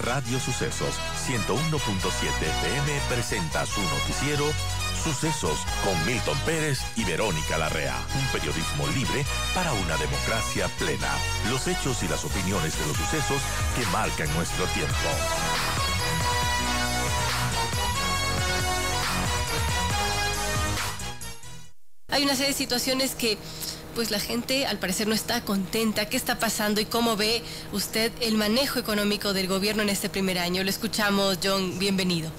Radio Sucesos 101.7 FM presenta su noticiero Sucesos con Milton Pérez y Verónica Larrea. Un periodismo libre para una democracia plena. Los hechos y las opiniones de los sucesos que marcan nuestro tiempo. Hay una serie de situaciones que pues la gente al parecer no está contenta. ¿Qué está pasando y cómo ve usted el manejo económico del gobierno en este primer año? Lo escuchamos, John, bienvenido.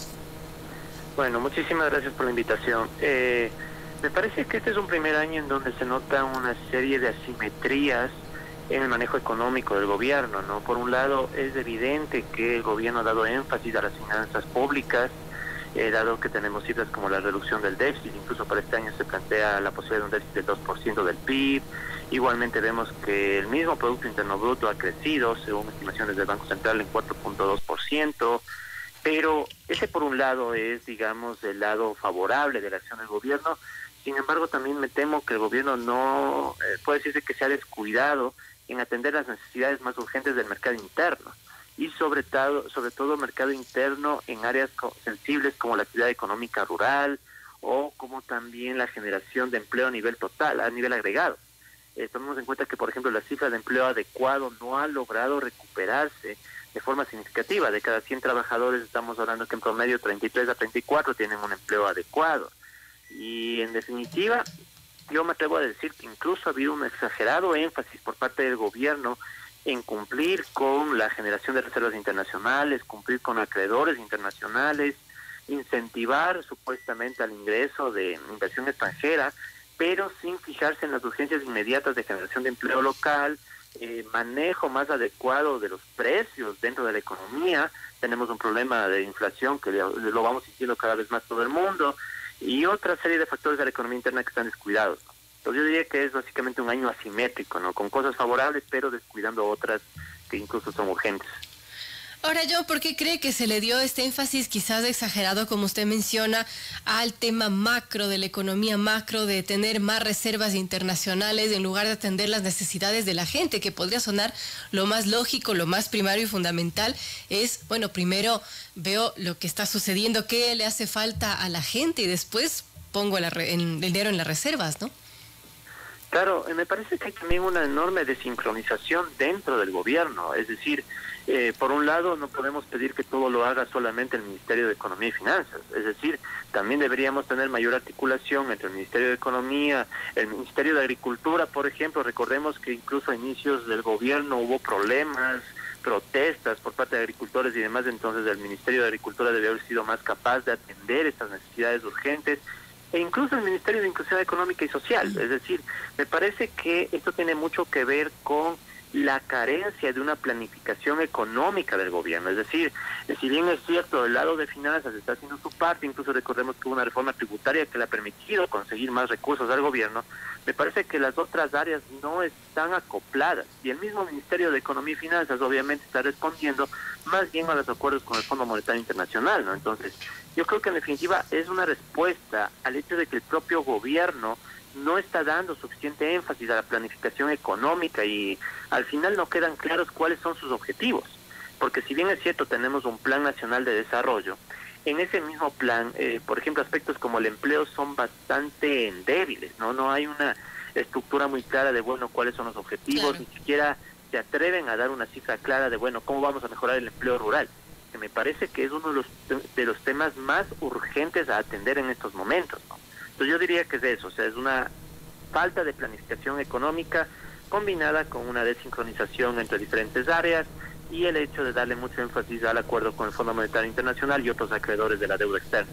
Bueno, muchísimas gracias por la invitación. Me parece que este es un primer año en donde se nota una serie de asimetrías en el manejo económico del gobierno, ¿no? Por un lado, es evidente que el gobierno ha dado énfasis a las finanzas públicas, dado que tenemos cifras como la reducción del déficit. Incluso para este año se plantea la posibilidad de un déficit del 2% del PIB. Igualmente vemos que el mismo Producto Interno Bruto ha crecido, según estimaciones del Banco Central, en 4.2%, pero ese por un lado es, digamos, el lado favorable de la acción del gobierno. Sin embargo, también me temo que el gobierno no, puede decirse que se ha descuidado en atender las necesidades más urgentes del mercado interno, y sobre todo mercado interno en áreas sensibles como la actividad económica rural o como también la generación de empleo a nivel total, a nivel agregado. Tomemos en cuenta que, por ejemplo, la cifra de empleo adecuado no ha logrado recuperarse de forma significativa. De cada 100 trabajadores estamos hablando que en promedio 33 a 34 tienen un empleo adecuado. Y en definitiva, yo me atrevo a decir que incluso ha habido un exagerado énfasis por parte del gobierno en cumplir con la generación de reservas internacionales, cumplir con acreedores internacionales, incentivar supuestamente al ingreso de inversión extranjera, pero sin fijarse en las urgencias inmediatas de generación de empleo local, manejo más adecuado de los precios dentro de la economía. Tenemos un problema de inflación que lo vamos sintiendo cada vez más todo el mundo, y otra serie de factores de la economía interna que están descuidados, ¿no? Entonces yo diría que es básicamente un año asimétrico, ¿no? Con cosas favorables, pero descuidando otras que incluso son urgentes. Ahora, John, ¿por qué cree que se le dio este énfasis quizás exagerado, como usted menciona, al tema macro, de la economía macro, de tener más reservas internacionales en lugar de atender las necesidades de la gente? Que podría sonar lo más lógico, lo más primario y fundamental es, bueno, primero veo lo que está sucediendo, qué le hace falta a la gente y después pongo el dinero en las reservas, ¿no? Claro, me parece que hay también una enorme desincronización dentro del gobierno. Es decir, por un lado no podemos pedir que todo lo haga solamente el Ministerio de Economía y Finanzas. Es decir, también deberíamos tener mayor articulación entre el Ministerio de Economía, el Ministerio de Agricultura, por ejemplo. Recordemos que incluso a inicios del gobierno hubo problemas, protestas por parte de agricultores y demás. Entonces el Ministerio de Agricultura debió haber sido más capaz de atender estas necesidades urgentes, e incluso el Ministerio de Inclusión Económica y Social. Es decir, me parece que esto tiene mucho que ver con la carencia de una planificación económica del gobierno. Es decir, si bien es cierto, el lado de finanzas está haciendo su parte, incluso recordemos que hubo una reforma tributaria que le ha permitido conseguir más recursos al gobierno, me parece que las otras áreas no están acopladas, y el mismo Ministerio de Economía y Finanzas obviamente está respondiendo más bien a los acuerdos con el Fondo Monetario Internacional, ¿no? Entonces, yo creo que en definitiva es una respuesta al hecho de que el propio gobierno no está dando suficiente énfasis a la planificación económica, y al final no quedan claros cuáles son sus objetivos. Porque si bien es cierto, tenemos un Plan Nacional de Desarrollo, en ese mismo plan, por ejemplo, aspectos como el empleo son bastante débiles, ¿no? No hay una estructura muy clara de, bueno, cuáles son los objetivos. Claro. Ni siquiera se atreven a dar una cifra clara de, bueno, cómo vamos a mejorar el empleo rural, que me parece que es uno de los temas más urgentes a atender en estos momentos, ¿no? Entonces yo diría que es eso, o sea, es una falta de planificación económica combinada con una desincronización entre diferentes áreas, y el hecho de darle mucho énfasis al acuerdo con el Fondo Monetario Internacional y otros acreedores de la deuda externa.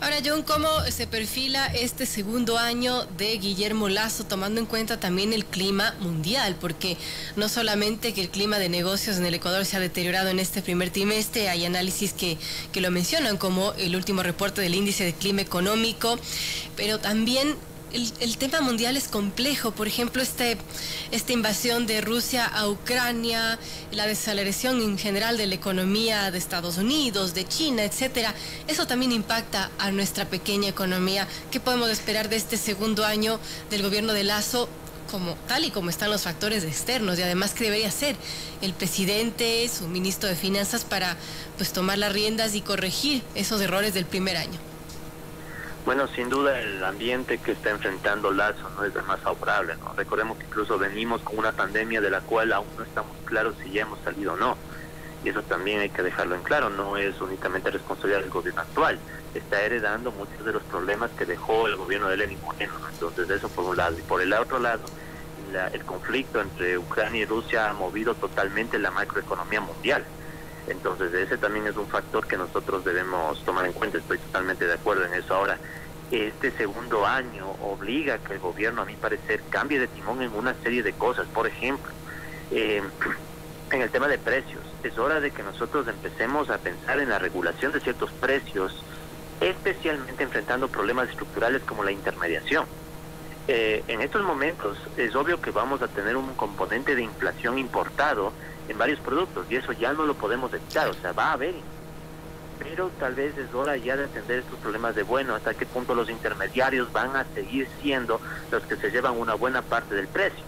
Ahora, John, ¿cómo se perfila este segundo año de Guillermo Lasso, tomando en cuenta también el clima mundial? Porque no solamente que el clima de negocios en el Ecuador se ha deteriorado en este primer trimestre, hay análisis que lo mencionan, como el último reporte del índice de clima económico, pero también el tema mundial es complejo. Por ejemplo, esta invasión de Rusia a Ucrania, la desaceleración en general de la economía de Estados Unidos, de China, etcétera, eso también impacta a nuestra pequeña economía. ¿Qué podemos esperar de este segundo año del gobierno de Lasso tal y como están los factores externos, y además que debería ser el presidente, su ministro de Finanzas, para pues tomar las riendas y corregir esos errores del primer año. Bueno, sin duda el ambiente que está enfrentando Lazo no es el más favorable, ¿no? Recordemos que incluso venimos con una pandemia de la cual aún no estamos claros si ya hemos salido o no. Y eso también hay que dejarlo en claro, no es únicamente responsabilidad del gobierno actual, está heredando muchos de los problemas que dejó el gobierno de Lenin Moreno, ¿no? Entonces eso por un lado. Y por el otro lado, el conflicto entre Ucrania y Rusia ha movido totalmente la macroeconomía mundial. Entonces ese también es un factor que nosotros debemos tomar en cuenta, estoy totalmente de acuerdo en eso. Ahora, este segundo año obliga a que el gobierno, a mi parecer, cambie de timón en una serie de cosas. Por ejemplo, en el tema de precios, es hora de que nosotros empecemos a pensar en la regulación de ciertos precios, especialmente enfrentando problemas estructurales como la intermediación. En estos momentos es obvio que vamos a tener un componente de inflación importado en varios productos y eso ya no lo podemos evitar, o sea, va a haber, pero tal vez es hora ya de atender estos problemas de hasta qué punto los intermediarios van a seguir siendo los que se llevan una buena parte del precio,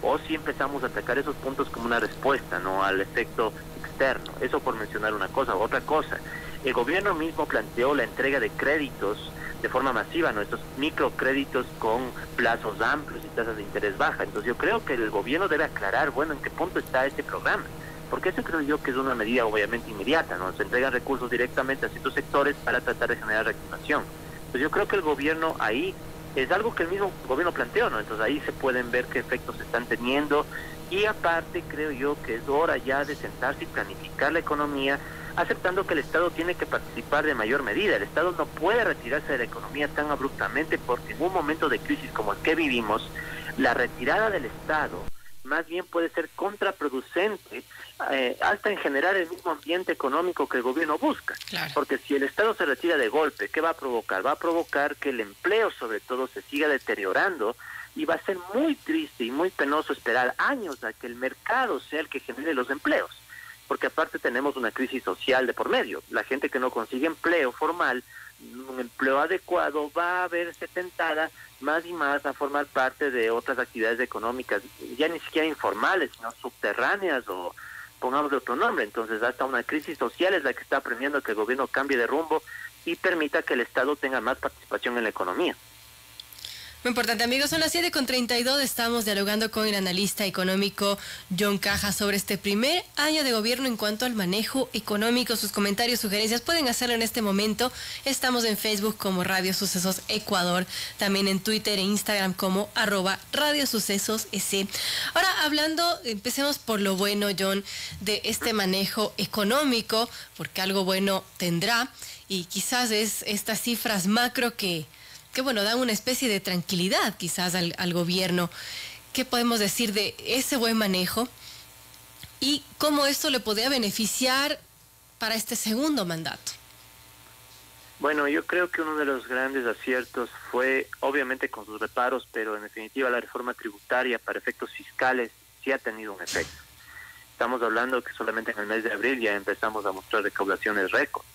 o si empezamos a atacar esos puntos como una respuesta, ¿no?, al efecto externo. Eso por mencionar una cosa. Otra cosa, el gobierno mismo planteó la entrega de créditos de forma masiva, ¿no?, estos microcréditos con plazos amplios y tasas de interés baja. Entonces yo creo que el gobierno debe aclarar, bueno, en qué punto está este programa, porque eso creo yo que es una medida obviamente inmediata, ¿no? Se entregan recursos directamente a ciertos sectores para tratar de generar reactivación. Entonces yo creo que el gobierno ahí es algo que el mismo gobierno planteó, ¿no? Entonces ahí se pueden ver qué efectos se están teniendo, y aparte creo yo que es hora ya de sentarse y planificar la economía, aceptando que el Estado tiene que participar de mayor medida. El Estado no puede retirarse de la economía tan abruptamente, porque en un momento de crisis como el que vivimos, la retirada del Estado más bien puede ser contraproducente hasta en generar el mismo ambiente económico que el gobierno busca. Claro. Porque si el Estado se retira de golpe, ¿qué va a provocar? Va a provocar que el empleo sobre todo se siga deteriorando, y va a ser muy triste y muy penoso esperar años a que el mercado sea el que genere los empleos, porque aparte tenemos una crisis social de por medio. La gente que no consigue empleo formal, un empleo adecuado, va a verse tentada más y más a formar parte de otras actividades económicas, ya ni siquiera informales, sino subterráneas, o pongámosle otro nombre. Entonces hasta una crisis social es la que está premiando que el gobierno cambie de rumbo y permita que el Estado tenga más participación en la economía. Muy importante, amigos, son las 7:32, estamos dialogando con el analista económico John Caja sobre este primer año de gobierno en cuanto al manejo económico. Sus comentarios, sugerencias pueden hacerlo en este momento. Estamos en Facebook como Radio Sucesos Ecuador, también en Twitter e Instagram como @Radio Sucesos EC. Ahora hablando, empecemos por lo bueno, John, de este manejo económico, porque algo bueno tendrá, y quizás es estas cifras macro que bueno, dan una especie de tranquilidad quizás al gobierno. ¿Qué podemos decir de ese buen manejo y cómo esto le podría beneficiar para este segundo mandato? Bueno, yo creo que uno de los grandes aciertos fue, obviamente con sus reparos, pero en definitiva la reforma tributaria para efectos fiscales sí ha tenido un efecto. Estamos hablando que solamente en el mes de abril ya empezamos a mostrar recaudaciones récord.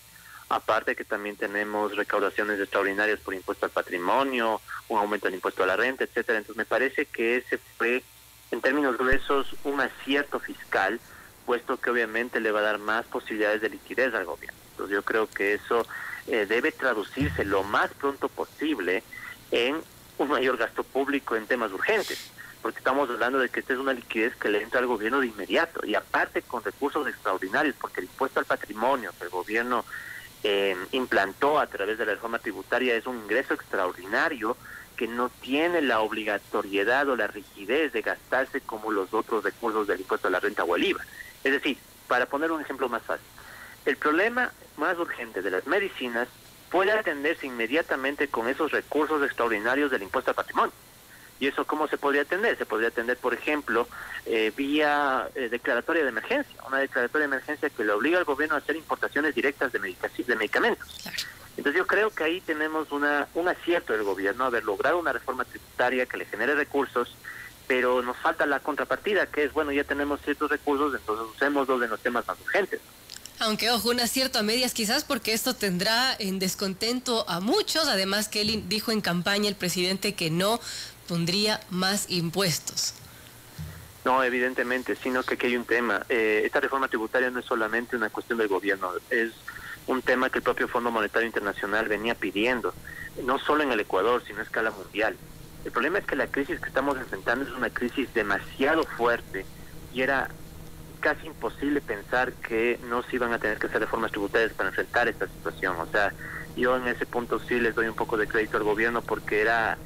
Aparte que también tenemos recaudaciones extraordinarias por impuesto al patrimonio, un aumento del impuesto a la renta, etcétera. Entonces me parece que ese fue, en términos gruesos, un acierto fiscal, puesto que obviamente le va a dar más posibilidades de liquidez al gobierno. Entonces yo creo que eso debe traducirse lo más pronto posible en un mayor gasto público en temas urgentes, porque estamos hablando de que esta es una liquidez que le entra al gobierno de inmediato, y aparte con recursos extraordinarios, porque el impuesto al patrimonio que el gobierno implantó a través de la reforma tributaria es un ingreso extraordinario que no tiene la obligatoriedad o la rigidez de gastarse como los otros recursos del impuesto a la renta o el IVA. Es decir, para poner un ejemplo más fácil, el problema más urgente de las medicinas puede atenderse inmediatamente con esos recursos extraordinarios del impuesto al patrimonio. ¿Y eso cómo se podría atender? Se podría atender, por ejemplo, vía declaratoria de emergencia, una declaratoria de emergencia que le obliga al gobierno a hacer importaciones directas de medicamentos. Claro. Entonces yo creo que ahí tenemos un acierto del gobierno, haber logrado una reforma tributaria que le genere recursos, pero nos falta la contrapartida, que es, bueno, ya tenemos ciertos recursos, entonces usémoslos en los temas más urgentes. Aunque, ojo, un acierto a medias quizás, porque esto tendrá en descontento a muchos, además que él dijo en campaña, el presidente, que no pondría más impuestos. No, evidentemente, sino que aquí hay un tema. Esta reforma tributaria no es solamente una cuestión del gobierno, es un tema que el propio Fondo Monetario Internacional venía pidiendo, no solo en el Ecuador, sino a escala mundial. El problema es que la crisis que estamos enfrentando es una crisis demasiado fuerte y era casi imposible pensar que no se iban a tener que hacer reformas tributarias para enfrentar esta situación. O sea, yo en ese punto sí les doy un poco de crédito al gobierno porque era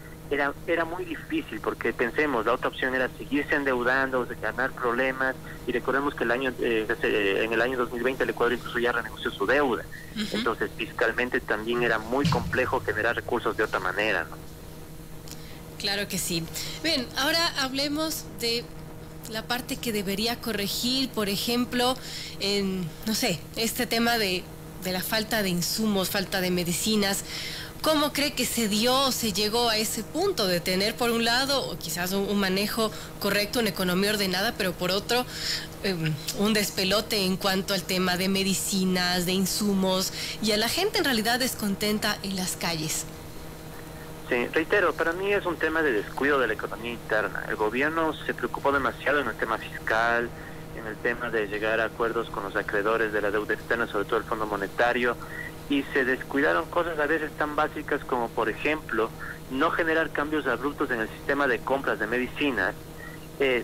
muy difícil, porque pensemos, la otra opción era seguirse endeudando, ganar problemas, y recordemos que en el año 2020 el Ecuador incluso ya renegoció su deuda. Entonces fiscalmente también era muy complejo generar recursos de otra manera, ¿no? Claro que sí. Bien, ahora hablemos de la parte que debería corregir, por ejemplo, no sé, este tema de la falta de insumos, falta de medicinas. ¿Cómo cree que se llegó a ese punto de tener, por un lado, o quizás un manejo correcto, una economía ordenada, pero por otro, un despelote en cuanto al tema de medicinas, de insumos, y a la gente en realidad descontenta en las calles? Sí, reitero, para mí es un tema de descuido de la economía interna. El gobierno se preocupó demasiado en el tema fiscal, en el tema de llegar a acuerdos con los acreedores de la deuda externa, sobre todo el Fondo Monetario, y se descuidaron cosas a veces tan básicas como, por ejemplo, no generar cambios abruptos en el sistema de compras de medicinas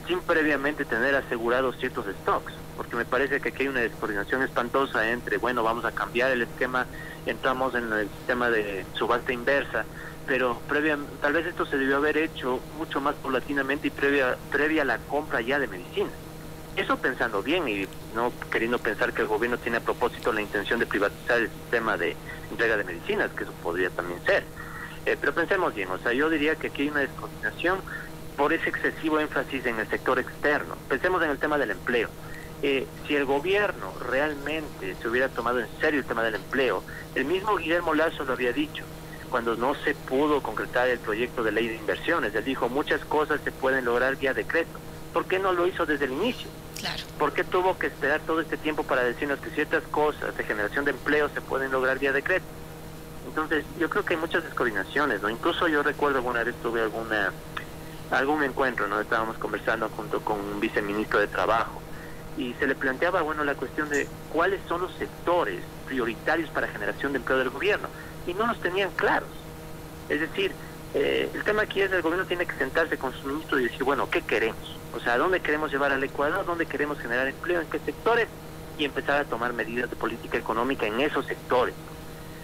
sin previamente tener asegurados ciertos stocks, porque me parece que aquí hay una descoordinación espantosa entre, bueno, vamos a cambiar el esquema, entramos en el sistema de subasta inversa, pero tal vez esto se debió haber hecho mucho más paulatinamente y previa a la compra ya de medicinas. Eso pensando bien y no queriendo pensar que el gobierno tiene a propósito la intención de privatizar el sistema de entrega de medicinas, que eso podría también ser. Pero pensemos bien, o sea, yo diría que aquí hay una descoordinación por ese excesivo énfasis en el sector externo. Pensemos en el tema del empleo. Si el gobierno realmente se hubiera tomado en serio el tema del empleo, el mismo Guillermo Lasso lo había dicho, cuando no se pudo concretar el proyecto de ley de inversiones. Él dijo, muchas cosas se pueden lograr vía decreto. ¿Por qué no lo hizo desde el inicio? Claro. ¿Por qué tuvo que esperar todo este tiempo para decirnos que ciertas cosas de generación de empleo se pueden lograr vía decreto? Entonces, yo creo que hay muchas descoordinaciones, ¿no? Incluso yo recuerdo alguna vez tuve algún encuentro, ¿no? Estábamos conversando junto con un viceministro de Trabajo y se le planteaba, bueno, la cuestión de cuáles son los sectores prioritarios para generación de empleo del gobierno, y no los tenían claros. Es decir, el tema aquí es que el gobierno tiene que sentarse con su ministro y decir, bueno, ¿qué queremos? O sea, ¿a dónde queremos llevar al Ecuador? ¿Dónde queremos generar empleo? ¿En qué sectores? Y empezar a tomar medidas de política económica en esos sectores,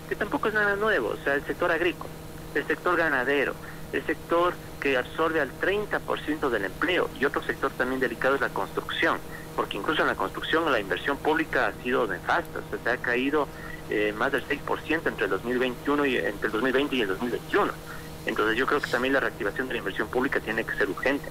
que tampoco es nada nuevo. O sea, el sector agrícola, el sector ganadero, el sector que absorbe al 30% del empleo, y otro sector también delicado es la construcción, porque incluso en la construcción la inversión pública ha sido nefasta, o sea, se ha caído más del 6% entre el 2020 y el 2021. Entonces yo creo que también la reactivación de la inversión pública tiene que ser urgente.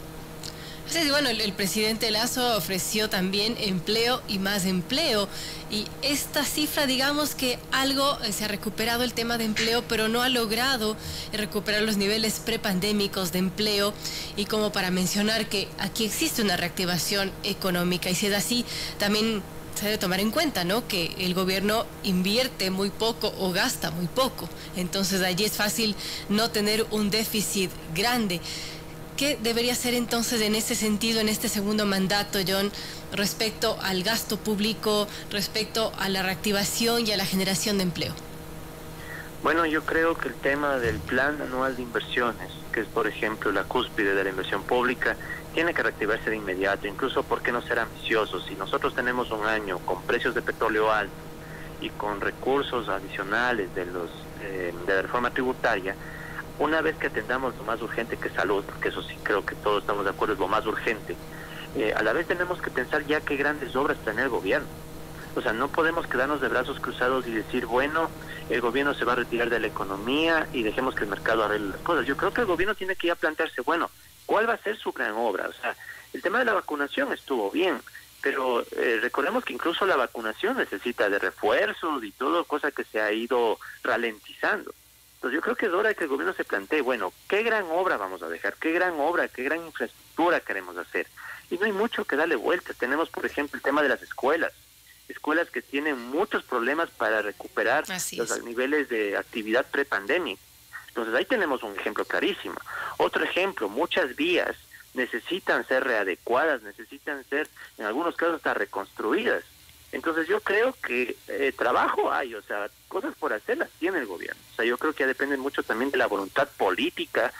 Sí, bueno, el presidente Lasso ofreció también empleo y más empleo, y esta cifra, digamos que algo se ha recuperado el tema de empleo, pero no ha logrado recuperar los niveles prepandémicos de empleo, y como para mencionar que aquí existe una reactivación económica, y si es así, también se debe tomar en cuenta, ¿no?, que el gobierno invierte muy poco o gasta muy poco, entonces allí es fácil no tener un déficit grande. ¿Qué debería ser entonces en ese sentido, en este segundo mandato, John, respecto al gasto público, respecto a la reactivación y a la generación de empleo? Bueno, yo creo que el tema del plan anual de inversiones, que es por ejemplo la cúspide de la inversión pública, tiene que reactivarse de inmediato. Incluso, ¿por qué no ser ambiciosos? Si nosotros tenemos un año con precios de petróleo altos y con recursos adicionales de la reforma tributaria, una vez que atendamos lo más urgente, que es salud, porque eso sí creo que todos estamos de acuerdo, es lo más urgente, a la vez tenemos que pensar ya qué grandes obras planea el gobierno. O sea, no podemos quedarnos de brazos cruzados y decir, bueno, el gobierno se va a retirar de la economía y dejemos que el mercado arregle las cosas. Yo creo que el gobierno tiene que ya plantearse, bueno, ¿cuál va a ser su gran obra? O sea, el tema de la vacunación estuvo bien, pero recordemos que incluso la vacunación necesita de refuerzos y todo, cosa que se ha ido ralentizando. Entonces yo creo que es hora de que el gobierno se plantee, bueno, ¿qué gran obra vamos a dejar? ¿Qué gran obra, qué gran infraestructura queremos hacer? Y no hay mucho que darle vuelta. Tenemos, por ejemplo, el tema de las escuelas que tienen muchos problemas para recuperar los niveles de actividad prepandemia. Entonces ahí tenemos un ejemplo clarísimo. Otro ejemplo, muchas vías necesitan ser readecuadas, necesitan ser, en algunos casos, hasta reconstruidas. Entonces yo creo que trabajo hay, o sea, cosas por hacer las tiene el gobierno. O sea, yo creo que ya depende mucho también de la voluntad política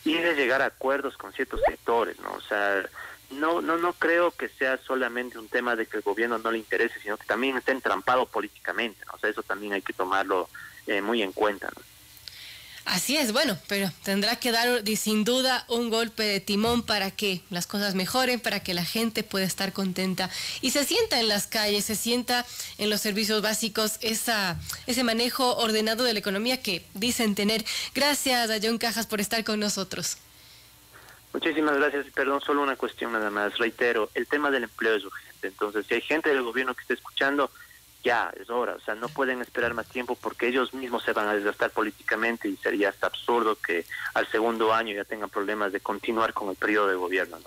y de llegar a acuerdos con ciertos sectores, ¿no? O sea, no creo que sea solamente un tema de que el gobierno no le interese, sino que también está entrampado políticamente, ¿no? O sea, eso también hay que tomarlo muy en cuenta, ¿no? Así es, bueno, pero tendrá que dar sin duda un golpe de timón para que las cosas mejoren, para que la gente pueda estar contenta y se sienta en las calles, se sienta en los servicios básicos, ese manejo ordenado de la economía que dicen tener. Gracias a John Cajas por estar con nosotros. Muchísimas gracias. Perdón, solo una cuestión nada más. Reitero, el tema del empleo es urgente. Entonces, si hay gente del gobierno que esté escuchando, ya es hora. O sea, no pueden esperar más tiempo porque ellos mismos se van a desgastar políticamente y sería hasta absurdo que al segundo año ya tengan problemas de continuar con el periodo de gobierno, ¿no?